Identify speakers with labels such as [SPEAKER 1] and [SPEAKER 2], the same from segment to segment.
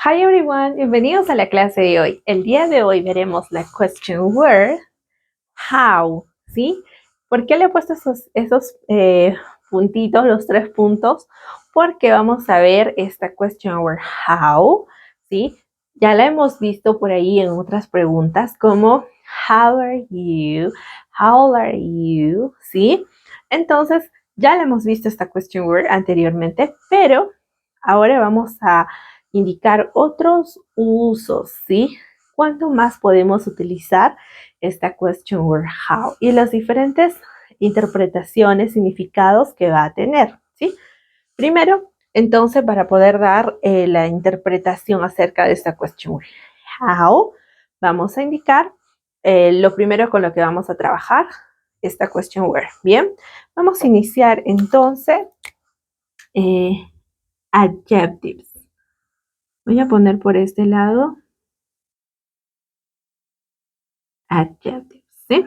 [SPEAKER 1] Hi everyone, bienvenidos a la clase de hoy. El día de hoy veremos la question word how, ¿sí? ¿Por qué le he puesto esos puntitos, los 3 puntos? Porque vamos a ver esta question word how, ¿sí? Ya la hemos visto por ahí en otras preguntas como how are you, how old are you, ¿sí? Entonces, ya la hemos visto esta question word anteriormente, pero ahora vamos a indicar otros usos, ¿sí? ¿Cuánto más podemos utilizar esta question word how y las diferentes interpretaciones, significados que va a tener, ¿sí? Primero, entonces, para poder dar la interpretación acerca de esta question word how, vamos a indicar lo primero con lo que vamos a trabajar, esta question word. Bien, vamos a iniciar entonces adjectives. Voy a poner por este lado adjectives, ¿sí?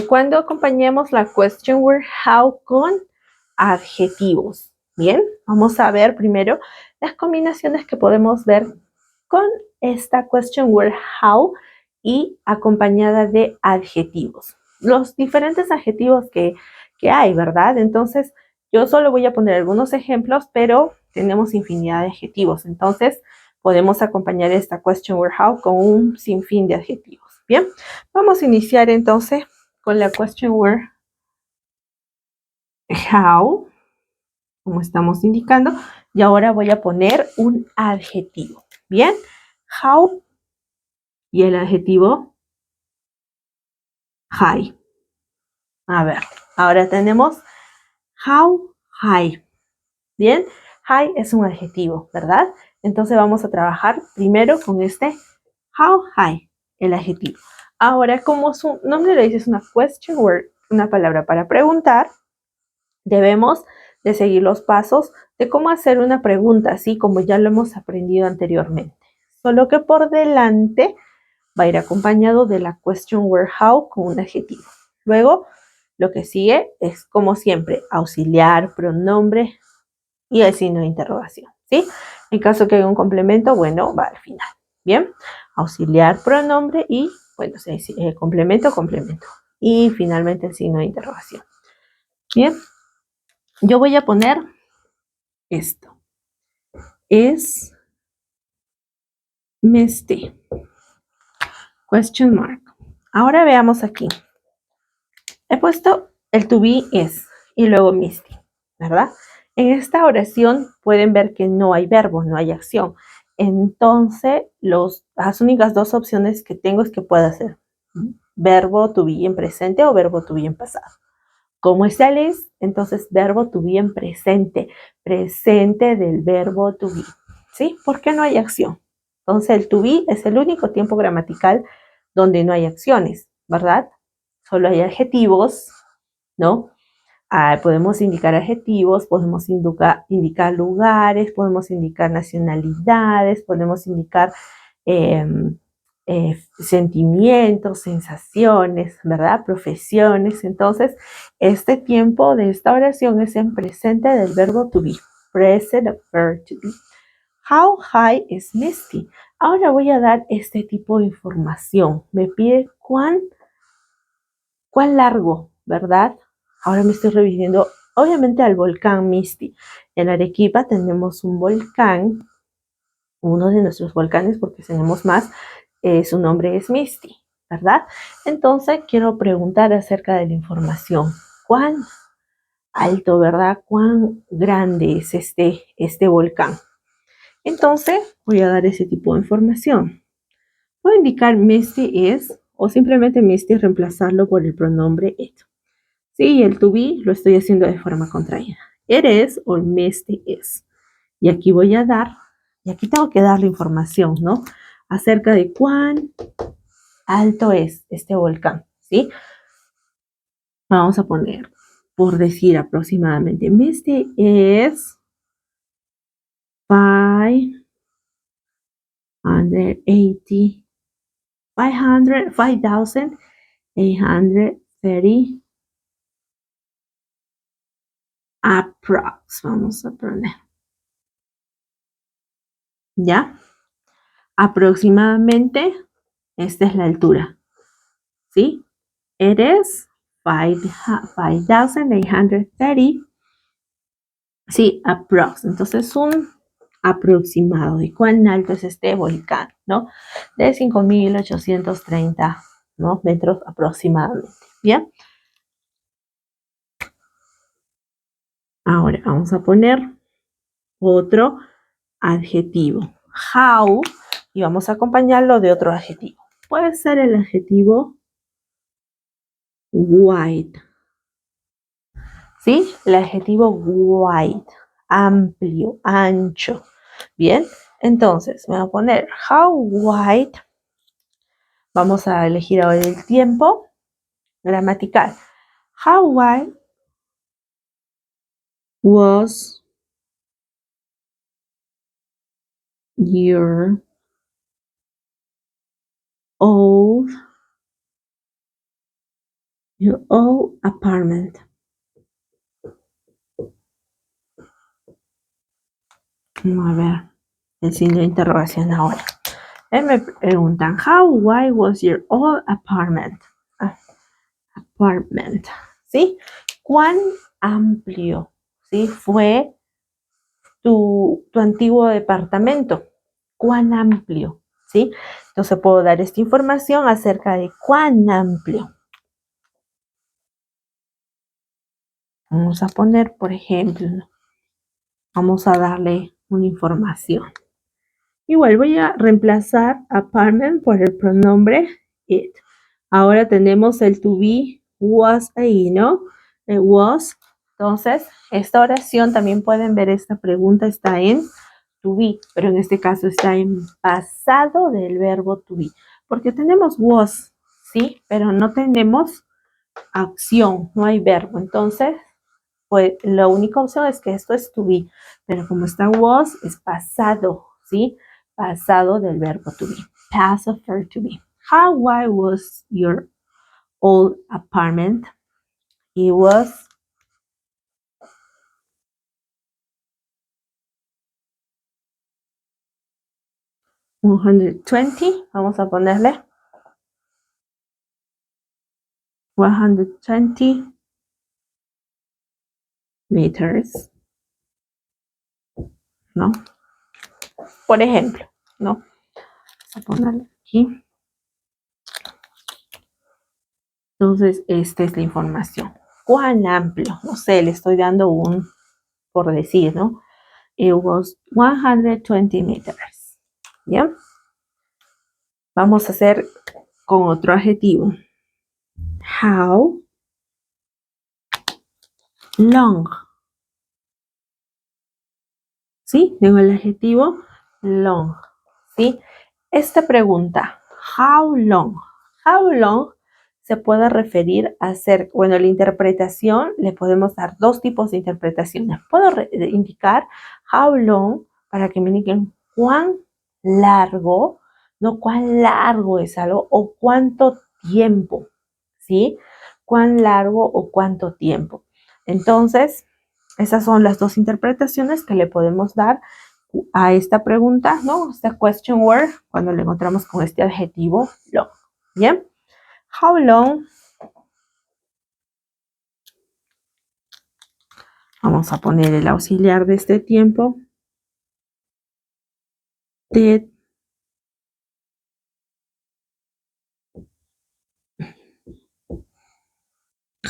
[SPEAKER 1] Cuando acompañemos la question word how con adjetivos, ¿bien? Vamos a ver primero las combinaciones que podemos ver con esta question word how y acompañada de adjetivos. Los diferentes adjetivos que hay, ¿verdad? Entonces, yo solo voy a poner algunos ejemplos, pero tenemos infinidad de adjetivos. Entonces, podemos acompañar esta question word how con un sinfín de adjetivos. Bien, vamos a iniciar entonces con la question word how, como estamos indicando, y ahora voy a poner un adjetivo. Bien, how y el adjetivo high. A ver, ahora tenemos how high. Bien, high es un adjetivo, ¿verdad? Entonces vamos a trabajar primero con este how high, el adjetivo. Ahora, como su nombre le dice, es una question word, una palabra para preguntar, debemos de seguir los pasos de cómo hacer una pregunta, así como ya lo hemos aprendido anteriormente. Solo que por delante va a ir acompañado de la question word how con un adjetivo. Luego, lo que sigue es, como siempre, auxiliar, pronombre y el signo de interrogación, ¿sí? En caso que haya un complemento, bueno, va al final. Bien, auxiliar, pronombre y, bueno, complemento, complemento. Y finalmente el signo de interrogación. Bien, yo voy a poner esto. Es Misty. Question mark. Ahora veamos aquí. He puesto el to be is y luego Misty, ¿verdad? En esta oración pueden ver que no hay verbo, no hay acción. Entonces, las únicas dos opciones que tengo es que pueda ser verbo to be en presente o verbo to be en pasado. Como es el is, entonces verbo to be en presente, presente del verbo to be, ¿sí? Porque no hay acción. Entonces el to be es el único tiempo gramatical donde no hay acciones, ¿verdad? Solo hay adjetivos, ¿no? Podemos indicar adjetivos, podemos indicar lugares, podemos indicar nacionalidades, podemos indicar sentimientos, sensaciones, ¿verdad? Profesiones. Entonces, este tiempo de esta oración es en presente del verbo to be. Present of verb to be. How high is Misty? Ahora voy a dar este tipo de información. Me pide cuán largo, ¿verdad? Ahora me estoy refiriendo, obviamente, al volcán Misty. En Arequipa tenemos un volcán, uno de nuestros volcanes, porque tenemos más, su nombre es Misty, ¿verdad? Entonces quiero preguntar acerca de la información. ¿Cuán alto, verdad? ¿Cuán grande es este volcán? Entonces voy a dar ese tipo de información. Voy a indicar Misty is, o simplemente Misty reemplazarlo por el pronombre it. Sí, el to be lo estoy haciendo de forma contraída. It is or Misty is. Y aquí voy a dar, y aquí tengo que dar la información, ¿no? Acerca de cuán alto es este volcán, ¿sí? Vamos a poner, por decir aproximadamente, Misty is 580, 5,830 approx. Vamos a poner ¿Ya? Aproximadamente, esta es la altura, ¿sí? It is 5,830. Sí, approx. Entonces, un aproximado de cuán alto es este volcán, ¿no? De 5,830, ¿no? Metros aproximadamente, ¿bien? Ahora vamos a poner otro adjetivo. How, y vamos a acompañarlo de otro adjetivo. Puede ser el adjetivo wide, ¿sí? El adjetivo wide, amplio, ancho. Bien, entonces me voy a poner how wide. Vamos a elegir ahora el tiempo gramatical. How wide was your old apartment? Vamos a ver el signo de interrogación ahora. Me preguntan, how wide was your old apartment? Apartment, ¿sí? ¿Cuán amplio, sí, fue tu antiguo departamento? ¿Cuán amplio? ¿Sí? Entonces puedo dar esta información acerca de cuán amplio. Vamos a poner, por ejemplo, vamos a darle una información. Igual voy a reemplazar apartment por el pronombre it. Ahora tenemos el to be, was ahí, ¿no? El was. Entonces, esta oración también pueden ver, esta pregunta está en to be, pero en este caso está en pasado del verbo to be. Porque tenemos was, ¿sí? Pero no tenemos acción, no hay verbo. Entonces, pues la única opción es que esto es to be, pero como está was, es pasado, ¿sí? Pasado del verbo to be. Past of verb to be. How wide was your old apartment? It was 120. Vamos a ponerle 120 meters, ¿no? Por ejemplo, ¿no? Vamos a ponerle aquí. Entonces, esta es la información. ¿Cuán amplio? No sé, le estoy dando un, por decir, ¿no? It was 120 meters. ¿Ya? Vamos a hacer con otro adjetivo. How long. ¿Sí? Tengo el adjetivo long. ¿Sí? Esta pregunta, how long. How long se puede referir a hacer, bueno, la interpretación, le podemos dar dos tipos de interpretaciones. Puedo indicar how long para que me indiquen cuán largo, no cuán largo es algo, o cuánto tiempo, ¿sí? Cuán largo o cuánto tiempo. Entonces, esas son las dos interpretaciones que le podemos dar a esta pregunta, ¿no? Esta question word, cuando le encontramos con este adjetivo long. ¿Bien? How long? Vamos a poner el auxiliar de este tiempo. Did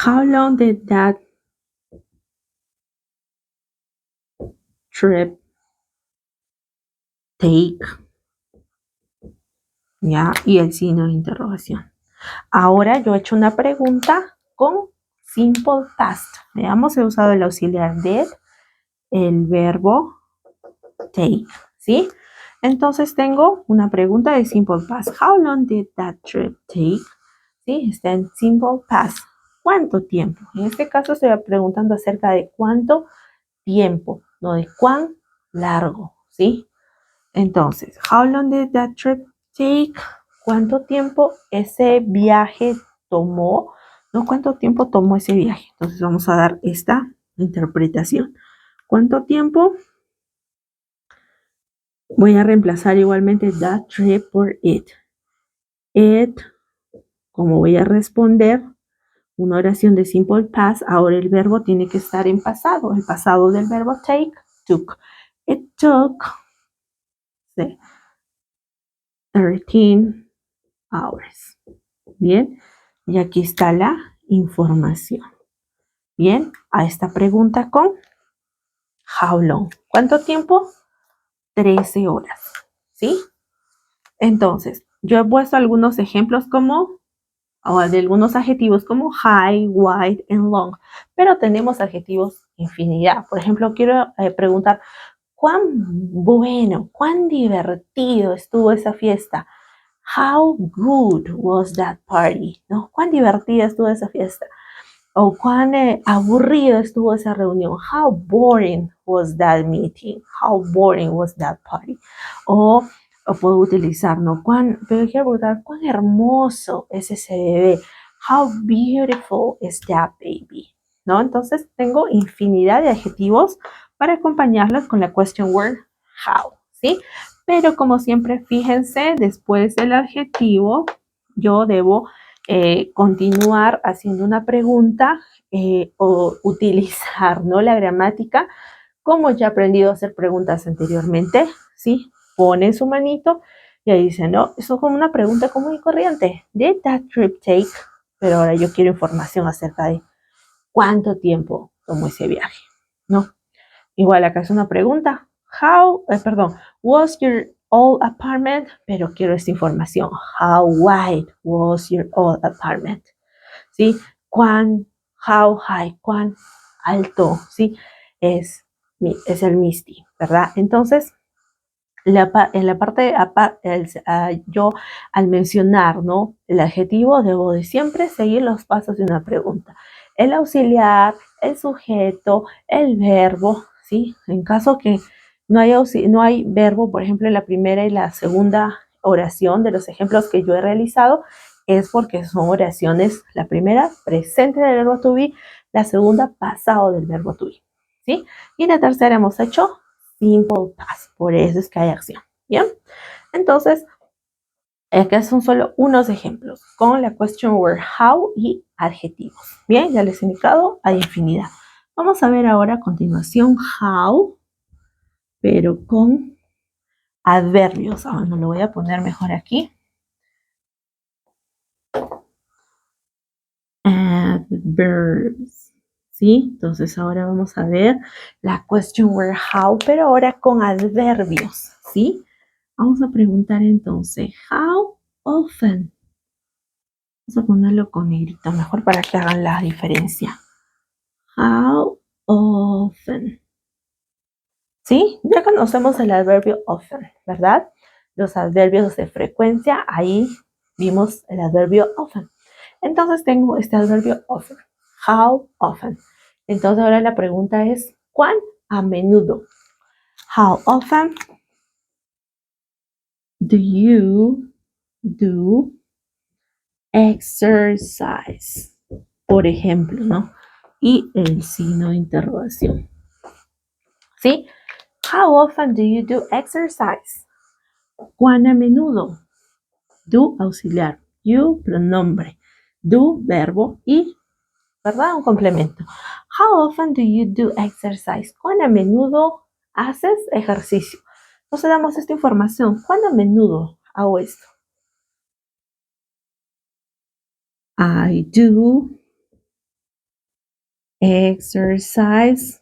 [SPEAKER 1] How long did that trip take? ¿Ya? Y el signo de interrogación. Ahora yo he hecho una pregunta con simple past. Veamos, he usado el auxiliar did, el verbo take, ¿sí? Entonces tengo una pregunta de simple past. How long did that trip take? ¿Sí? Está en simple past. ¿Cuánto tiempo? En este caso estoy preguntando acerca de cuánto tiempo, no de cuán largo, ¿sí? Entonces, how long did that trip take? ¿Cuánto tiempo ese viaje tomó? No, ¿cuánto tiempo tomó ese viaje? Entonces vamos a dar esta interpretación. ¿Cuánto tiempo Voy a reemplazar igualmente that trip por it. It, como voy a responder una oración de simple past, ahora el verbo tiene que estar en pasado. El pasado del verbo take, took. It took 13 hours. Bien, y aquí está la información. Bien, a esta pregunta con how long. ¿Cuánto tiempo? 13 horas. ¿Sí? Entonces, yo he puesto algunos ejemplos o de algunos adjetivos como high, wide and long, pero tenemos adjetivos infinidad. Por ejemplo, quiero preguntar, ¿cuán bueno, cuán divertido estuvo esa fiesta? How good was that party? ¿No? ¿Cuán divertida estuvo esa fiesta? O cuán aburrida estuvo esa reunión. How boring was that meeting? How boring was that party? O puedo utilizar, ¿no? Pero quiero preguntar, ¿cuán hermoso es ese bebé? How beautiful is that baby? ¿No? Entonces tengo infinidad de adjetivos para acompañarlas con la question word how, ¿sí? Pero como siempre, fíjense, después del adjetivo, yo debo continuar haciendo una pregunta o utilizar, ¿no? La gramática, como ya he aprendido a hacer preguntas anteriormente, ¿sí? Pone su manito y ahí dice, no, eso es como una pregunta común y corriente. Did that trip take? Pero ahora yo quiero información acerca de cuánto tiempo tomó ese viaje, ¿no? Igual acá es una pregunta. Was your old apartment? Pero quiero esta información. How wide was your old apartment? ¿Sí? How high, cuán alto, ¿sí? Es el Misty, ¿verdad? Entonces, en la parte, yo al mencionar, ¿no? El adjetivo, debo de siempre seguir los pasos de una pregunta. El auxiliar, el sujeto, el verbo, ¿sí? En caso que no hay verbo, por ejemplo, en la primera y la segunda oración de los ejemplos que yo he realizado, es porque son oraciones, la primera, presente del verbo to be, la segunda, pasado del verbo to be, ¿sí? Y la tercera hemos hecho simple past, por eso es que hay acción, ¿bien? Entonces, acá son solo unos ejemplos con la question word how y adjetivos, ¿bien? Ya les he indicado, hay infinidad. Vamos a ver ahora a continuación how, pero con adverbios. Ahora no lo voy a poner mejor aquí. Adverbs, ¿sí? Entonces ahora vamos a ver la question word how, pero ahora con adverbios, ¿sí? Vamos a preguntar entonces, how often. Vamos a ponerlo con negrito, mejor para que hagan la diferencia. How often. ¿Sí? Ya conocemos el adverbio often, ¿verdad? Los adverbios de frecuencia, ahí vimos el adverbio often. Entonces tengo este adverbio often. How often. Entonces ahora la pregunta es, ¿cuán a menudo? How often do you do exercise? Por ejemplo, ¿no? Y el signo de interrogación. ¿Sí? How often do you do exercise? ¿Cuán a menudo? Do, auxiliar. You, pronombre. Do, verbo. Y, ¿verdad? Un complemento. How often do you do exercise? ¿Cuán a menudo haces ejercicio? Entonces damos esta información. ¿Cuán a menudo hago esto? I do exercise.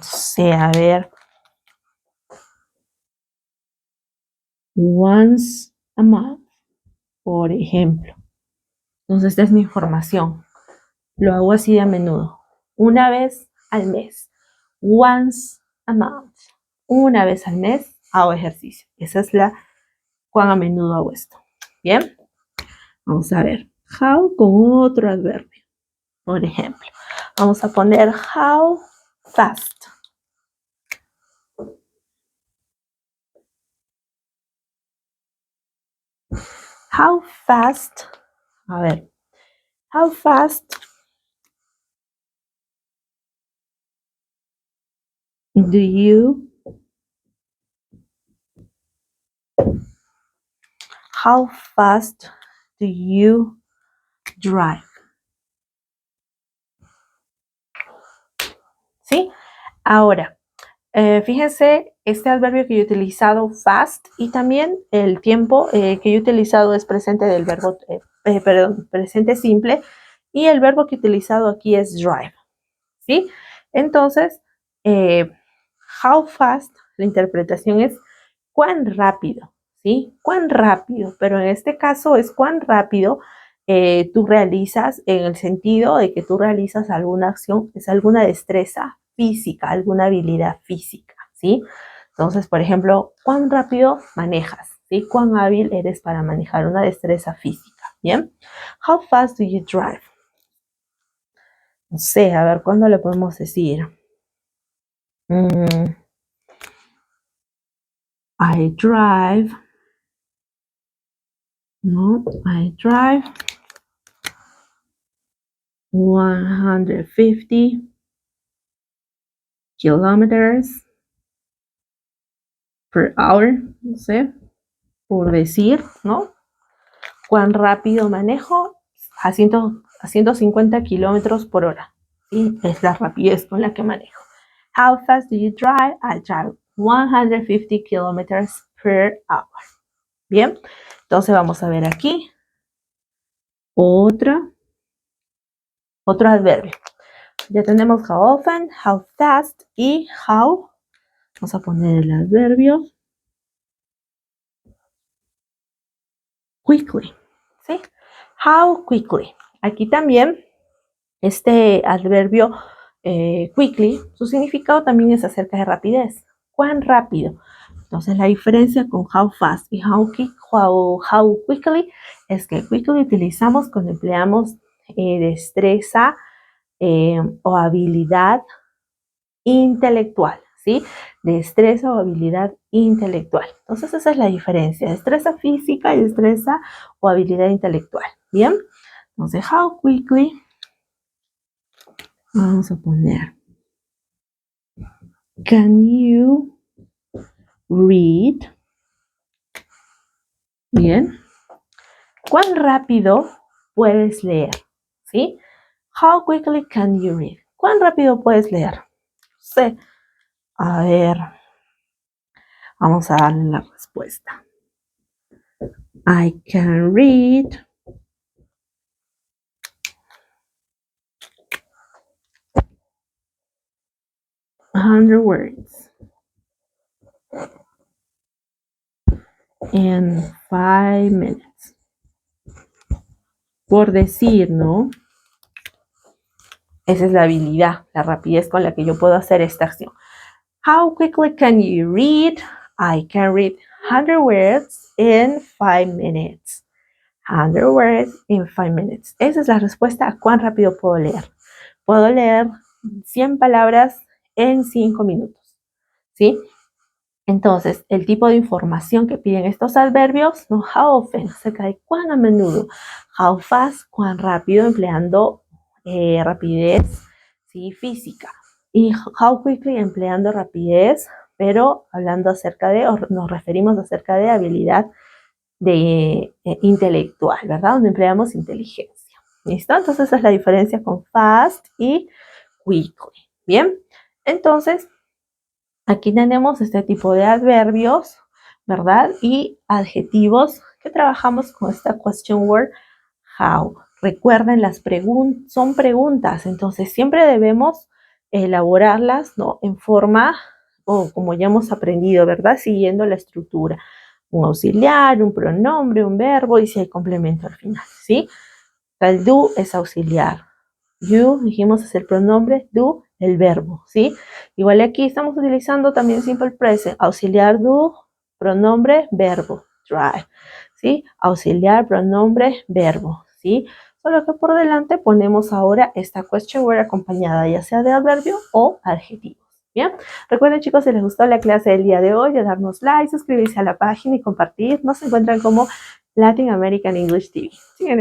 [SPEAKER 1] Sí, a ver. Once a month, por ejemplo. Entonces, esta es mi información. Lo hago así de a menudo. Una vez al mes. Once a month. Una vez al mes hago ejercicio. Esa es la cuán a menudo hago esto. Bien. Vamos a ver. How con otro adverbio. Por ejemplo, vamos a poner how fast. How fast. A ver. How fast do you How fast do you drive? ¿Sí? Ahora, fíjense, este adverbio que yo he utilizado, fast, y también el tiempo que yo he utilizado es presente del verbo, presente simple, y el verbo que he utilizado aquí es drive, ¿sí? Entonces, how fast, la interpretación es cuán rápido, ¿sí? Cuán rápido, pero en este caso es cuán rápido tú realizas, en el sentido de que tú realizas alguna acción, es alguna destreza física, alguna habilidad física, ¿sí? Entonces, por ejemplo, cuán rápido manejas, ¿sí? Cuán hábil eres para manejar una destreza física, ¿bien? How fast do you drive? No sé, a ver, ¿cuándo le podemos decir? I drive. No, I drive 150 kilometers per hour, no sé, por decir, ¿no? ¿Cuán rápido manejo? A 150 kilómetros por hora. ¿Sí? Es la rapidez con la que manejo. How fast do you drive? I drive 150 kilometers per hour. Bien, entonces vamos a ver aquí otro adverbio. Ya tenemos how often, how fast y how. Vamos a poner el adverbio quickly, ¿sí? How quickly. Aquí también este adverbio quickly, su significado también es acerca de rapidez. ¿Cuán rápido? Entonces la diferencia con how fast y how quickly es que quickly utilizamos cuando empleamos destreza o habilidad intelectual, ¿sí? Destreza o habilidad intelectual. Entonces esa es la diferencia, destreza física y destreza o habilidad intelectual, ¿bien? Entonces, how quickly, vamos a poner, can you read? Bien. ¿Cuán rápido puedes leer? ¿Sí? How quickly can you read? ¿Cuán rápido puedes leer? Sí. A ver, vamos a darle la respuesta. I can read 100 words in 5 minutes. Por decir, ¿no? Esa es la habilidad, la rapidez con la que yo puedo hacer esta acción. How quickly can you read? I can read 100 words in 5 minutes. 100 words in 5 minutes. Esa es la respuesta a cuán rápido puedo leer. Puedo leer 100 palabras en 5 minutos, ¿sí? Entonces, el tipo de información que piden estos adverbios, no how often, acerca de cuán a menudo, how fast, cuán rápido, empleando rapidez, ¿sí? Física, y how quickly, empleando rapidez, pero hablando acerca de, o nos referimos acerca de habilidad intelectual, ¿verdad? Donde empleamos inteligencia. ¿Listo? Entonces esa es la diferencia con fast y quickly. Bien, entonces aquí tenemos este tipo de adverbios, ¿verdad? Y adjetivos que trabajamos con esta question word how. Recuerden, son preguntas, entonces siempre debemos elaborarlas, ¿no? En forma, o como ya hemos aprendido, ¿verdad? Siguiendo la estructura. Un auxiliar, un pronombre, un verbo y si hay complemento al final, ¿sí? El do es auxiliar. You, dijimos, es el pronombre, do, el verbo, ¿sí? Igual aquí estamos utilizando también simple present, auxiliar do, pronombre, verbo, drive, ¿sí? Auxiliar, pronombre, verbo, ¿sí? Solo que por delante ponemos ahora esta question word acompañada ya sea de adverbio o adjetivo. Bien, recuerden chicos, si les gustó la clase del día de hoy, de darnos like, suscribirse a la página y compartir. Nos encuentran como Latin American English TV. Siguen